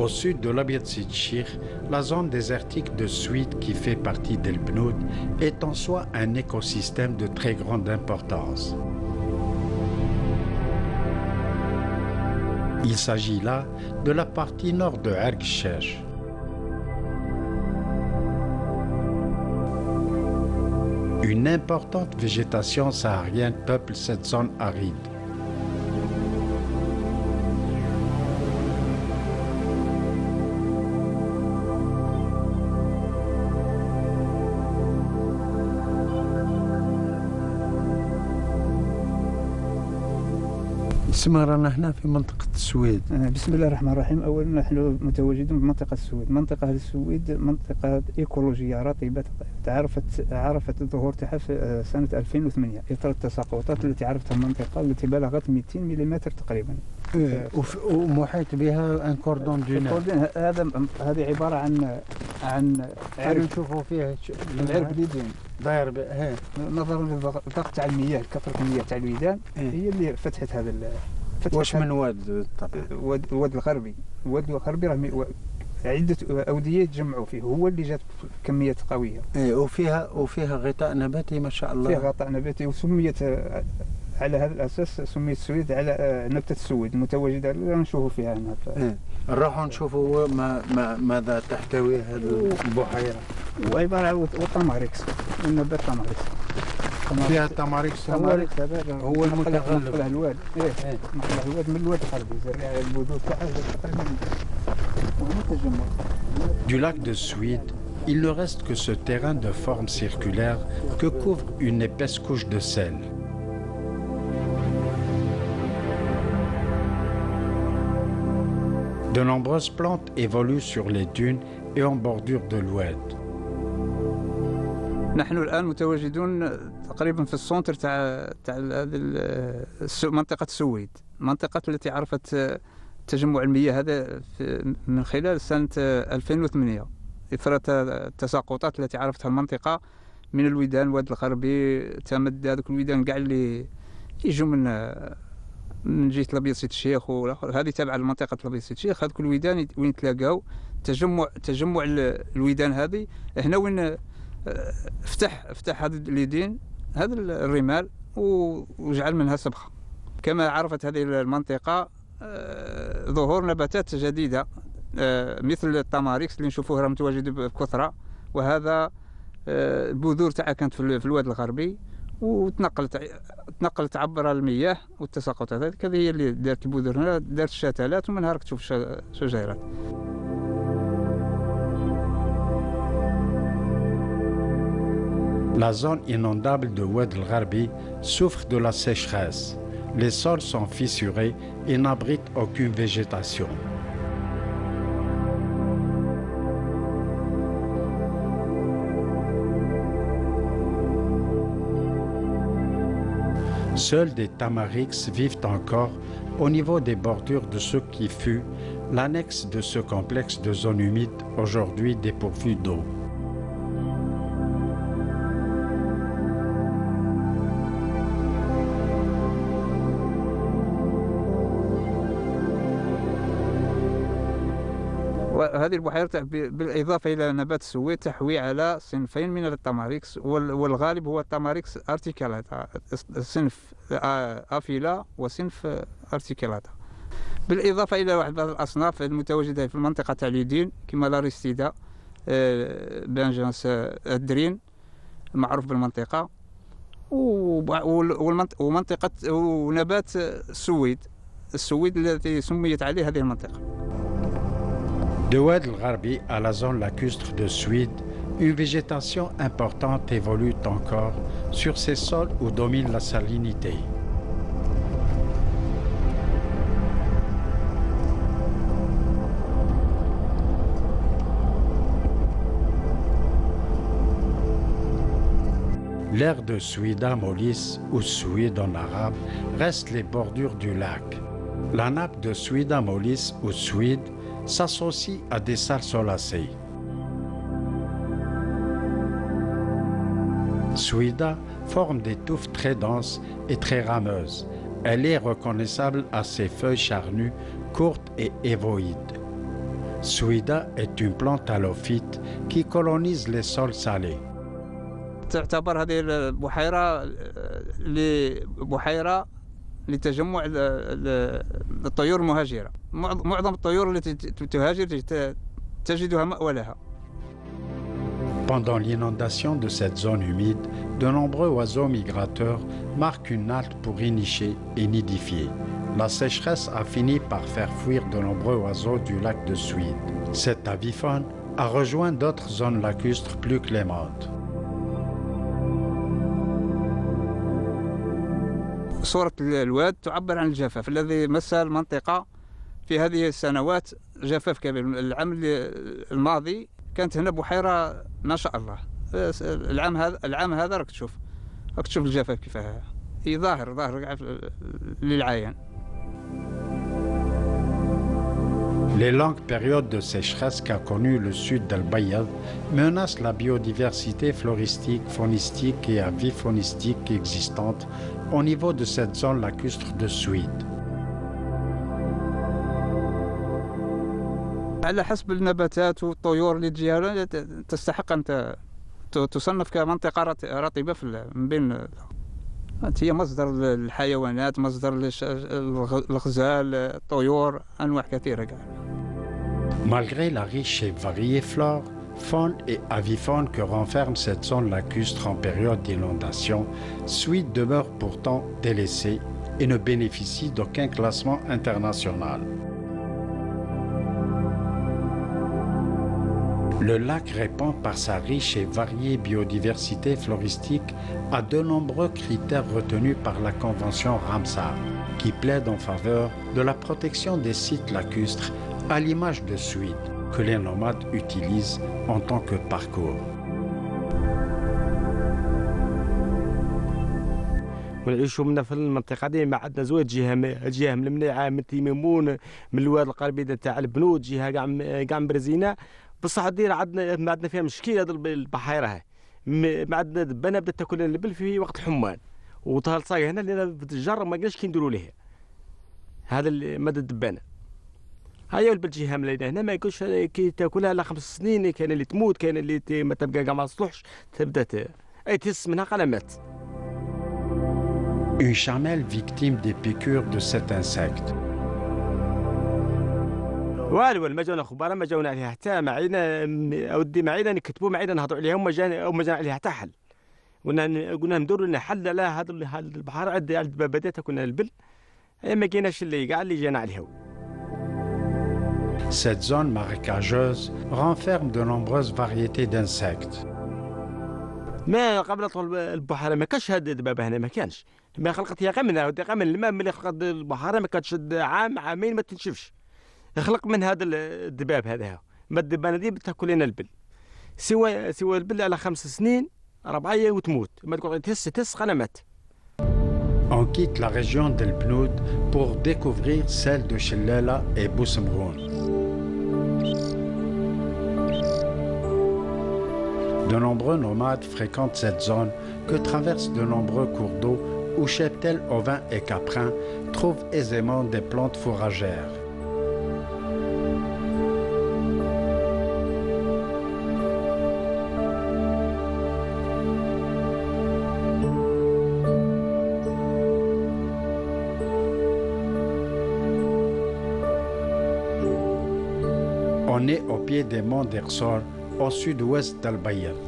Au sud de l'Abyad Sidchir, la zone désertique de Souid qui fait partie d'El Bnoud est en soi un écosystème de très grande importance. Il s'agit là de la partie nord de Erg-Shesh. Une importante végétation saharienne peuple cette zone aride. رانا هنا في منطقة السويد. بسم الله الرحمن الرحيم. أولا نحن متواجدون بمنطقة السويد. منطقة السويد منطقة إيكولوجية رطبة عرفت الظهور تاعها في سنة 2008 إثر التساقطات التي عرفتها المنطقة التي بلغت 200 ملم تقريبا. ومحيط بها ان كوردون دونير. هذه عبارة عن عرب نشوفوا فيها العرب اليدين داير نظرا للضغط تاع المياه، كثرة المياه تاع الويدان هي اللي فتحت هذا. واش من واد طبعا؟ الواد الغربي. الواد الغربي راه عدة أودية يتجمعوا فيه، هو اللي جات كميات قوية. وفيها غطاء نباتي ما شاء الله. فيها غطاء نباتي وسميت على هذا الأساس، سميت السويد على نبتة السويد المتواجدة اللي نشوفوا فيها هنا. نروحوا نشوفوا ماذا تحتوي هذه البحيرة. وعبارة عن التماريكس، النبات تماريكس. فيها التماريكس هذا هو المتغلب. الواد الواد من الواد الغربي زرع البذور تاعها تقريبا. Du lac de Souid, il ne reste que ce terrain de forme circulaire que couvre une épaisse couche de sel. De nombreuses plantes évoluent sur les dunes et en bordure de l'oued. نحن الآن متواجدون تقريبا في السونتر تاع منطقة السويد، منطقة التي عرفت تجمع المياه هذا من خلال سنة 2008 إثر التساقطات التي عرفتها المنطقة من الويدان. الواد الغربي تمد هذوك الويدان كاع اللي يجوا من جهة الأبيض سيد الشيخ، وهذه تابعة لمنطقة الأبيض سيد الشيخ. هذوك الويدان وين تلاقاو تجمع الويدان هذه هنا وين فتح هذا اليدين، هذا الرمال، وجعل منها سبخة. كما عرفت هذه المنطقة ظهور نباتات جديدة مثل التماريكس اللي نشوفوها راه متواجدة بكثرة، وهذا البذور تاعها كانت في الواد الغربي وتنقلت عبر المياه والتساقطات. هذه هي اللي دارت البذور هنا، دارت الشتلات، ومنها راك تشوف شجيرات. La zone inondable de Oued el-Gharbi souffre de la sécheresse. Les sols sont fissurés et n'abritent aucune végétation. Seuls des tamarix vivent encore au niveau des bordures de ce qui fut l'annexe de ce complexe de zones humides aujourd'hui dépourvu d'eau. وهذه البحيرة بالإضافة إلى نبات السويد تحوي على صنفين من التماريكس، والغالب هو التماريكس ارتيكالاتا، صنف أفيلا وصنف ارتيكالاتا، بالإضافة إلى واحد الأصناف المتواجدة في المنطقة تاع اليدين كما لاريستيدا، بانجانس الدرين معروف بالمنطقة، ومنطقة ونبات السويد التي سميت عليه هذه المنطقة. De Oued el-Gharbi à la zone lacustre de Souid, une végétation importante évolue encore sur ces sols où domine la salinité. L'aire de Souida Molis, ou Souid en arabe, reste les bordures du lac. La nappe de Souida Molis, ou Souid, s'associe à des salles solacées. Souida forme des touffes très denses et très rameuses. Elle est reconnaissable à ses feuilles charnues, courtes et évoïdes. Suida est une plante halophyte qui colonise les sols salés. تعتبر هذه البحيرة بحيرة لتجمع الطيور المهاجرة. معظم الطيور التي تهاجر تجدها مأوى لها. Pendant l'inondation de cette zone humide, de nombreux oiseaux migrateurs marquent une halte pour y nicher et nidifier. La sécheresse a fini par faire fuir de nombreux oiseaux du lac de Suide. Cette avifaune a rejoint d'autres zones lacustres plus clémentes. صورة الواد تعبر عن الجفاف الذي مس المنطقة في هذه السنوات. جفاف كبير. العام الماضي كانت هنا بحيرة ما شاء الله. العام هذا راك تشوف الجفاف كيفاه. هي ظاهر للعيان. Les longues périodes de sécheresse qu'a connues le sud d'Al-Bayad menacent la biodiversité floristique, faunistique et avifaunistique existante au niveau de cette zone lacustre de Suide. على حسب النباتات والطيور اللي تجيها تستحق أن تصنف كمنطقة رطبة من بين. هي مصدر الحيوانات، مصدر الغزال، الطيور، أنواع كثيرة. Malgré la riche et variée flore, faune et avifaune que renferme cette zone lacustre en période d'inondation, Suide demeure pourtant délaissée et ne bénéficie d'aucun classement international. Le lac répond par sa riche et variée biodiversité floristique à de nombreux critères retenus par la Convention Ramsar, qui plaide en faveur de la protection des sites lacustres à l'image de Suide, que les nomades utilisent en tant que parcours. ونعيشوا منا في المنطقه دي ما عندنا زوج جهه ملمنيعه من تيمون من الواد القربي تاع البنود جهه كاع مرزينه بصح دير عندنا ما عندنا فيها مشكله هذه البحيره هاي ما عندنا دبانه بدات تاكل البل في وقت الحمان وتهلصاي هنا لان في الجر ما قالش كي نديروا ليها هذا مدى الدبانه هاي البل جهه ملينا هنا ما يقولش كي تاكلها على 5 سنين كاين اللي تموت كاين اللي ما تبقى كاع ما تصلحش تبدا اي تهس منها قلمات. Une chamelle victime des piqûres de cet insecte. والو ما جاونا خبراء ما جاونا عليها حتى معينا اودي معينا نكتبوا معينا نهضروا عليها وما جانا عليها حتى حل. قلنا ندوروا لنا حل على هذا البحر عند بدات كنا البل ما كايناش اللي كاع اللي جانا عليها. Cette zone marécageuse renferme de nombreuses variétés d'insectes. ما قبل طول البحر ما كانش هاد الدبابه هنا ما كانش ما خلقت هي غير من الماء ملي خلقت البحر ما كانتش عامين ما تنشفش خلق من هذا الدباب هذا ما الدبانه دي بتاكل لنا البل سوى البل على 5 سنين 4 وتموت ما تقعد تهس قنمات. On quitte la région d'El-Bnoud pour découvrir celle de Chellala et Boussemroun. De nombreux nomades fréquentent cette zone que traversent de nombreux cours d'eau où cheptels, ovins et caprins trouvent aisément des plantes fourragères. On est au pied des monts d'Ersor, au sud-ouest d'Al-Bayad.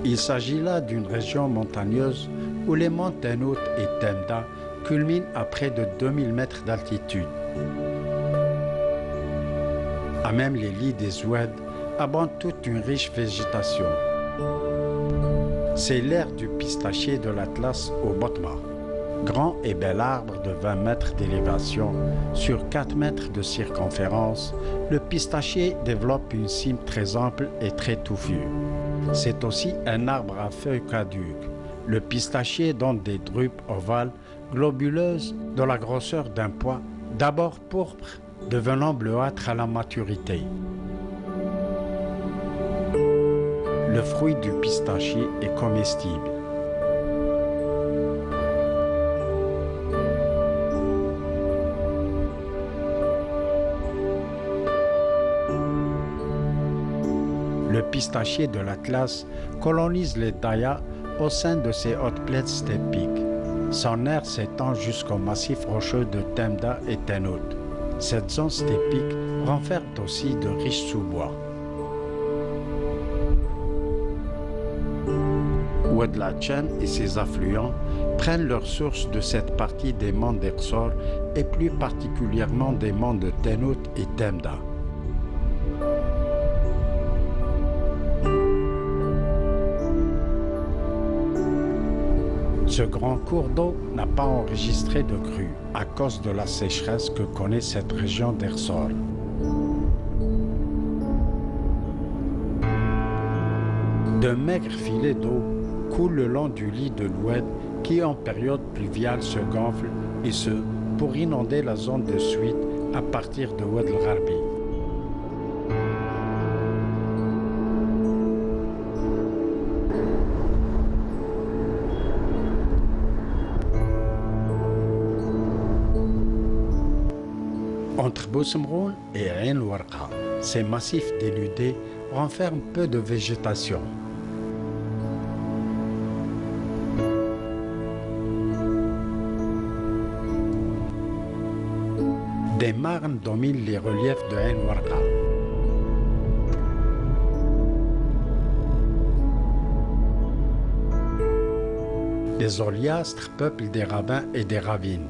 Il s'agit là d'une région montagneuse où les monts Tenout et Temda culminent à près de 2000 mètres d'altitude. À même les lits des oueds abondent toute une riche végétation. C'est l'ère du pistachier de l'Atlas au Botma. Grand et bel arbre de 20 mètres d'élévation sur 4 mètres de circonférence, le pistachier développe une cime très ample et très touffue. C'est aussi un arbre à feuilles caduques. Le pistachier donne des drupes ovales, globuleuses, de la grosseur d'un pois, d'abord pourpre, devenant bleuâtre à la maturité. Le fruit du pistachier est comestible. pistachier de l'Atlas colonise les Daya au sein de ces hautes plaines steppiques. Son aire s'étend jusqu'au massif rocheux de Temda et Tenout. Cette zone steppique renferme aussi de riches sous-bois. Oued-la-Tchen et ses affluents prennent leur source de cette partie des monts d'Ersor et plus particulièrement des monts de Tenout et Temda. Ce grand cours d'eau n'a pas enregistré de crue à cause de la sécheresse que connaît cette région d'Ersor. De maigres filets d'eau coulent le long du lit de l'Oued qui en période pluviale se gonfle et ce pour inonder la zone de Suite à partir de Oued el-Gharbi. Entre Boussemroun et Ain Warqa, ces massifs dénudés renferment peu de végétation. Des marnes dominent les reliefs de Ain Warqa. Des oliastres peuplent des ravins et des ravines.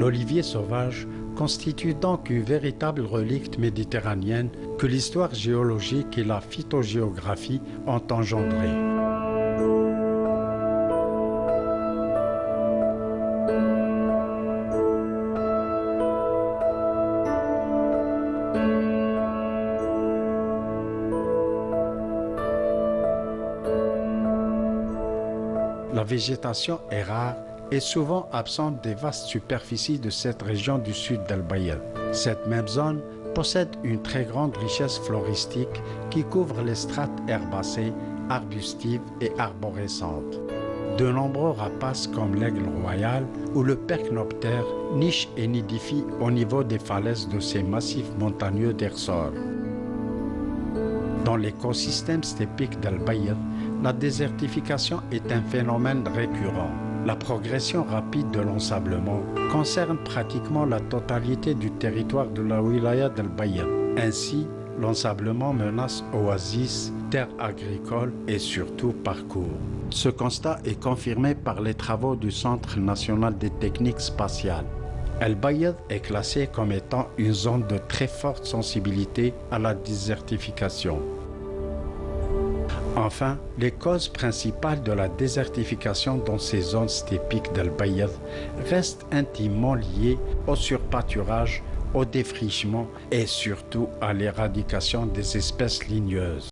L'olivier sauvage constitue donc une véritable relique méditerranéenne que l'histoire géologique et la phytogéographie ont engendrée. La végétation est rare et souvent absente des vastes superficies de cette région du sud d'El-Bayed. Cette même zone possède une très grande richesse floristique qui couvre les strates herbacées, arbustives et arborescentes. De nombreux rapaces comme l'aigle royal ou le percnoptère nichent et nidifient au niveau des falaises de ces massifs montagneux d'Ersor. Dans l'écosystème steppique d'El-Bayed, la désertification est un phénomène récurrent. La progression rapide de l'ensablement concerne pratiquement la totalité du territoire de la wilaya d'El-Bayed. Ainsi, l'ensablement menace oasis, terres agricoles et surtout parcours. Ce constat est confirmé par les travaux du Centre national des techniques spatiales. El-Bayed est classé comme étant une zone de très forte sensibilité à la désertification. Enfin, les causes principales de la désertification dans ces zones steppiques d'El-Bayed restent intimement liées au surpâturage, au défrichement et surtout à l'éradication des espèces ligneuses.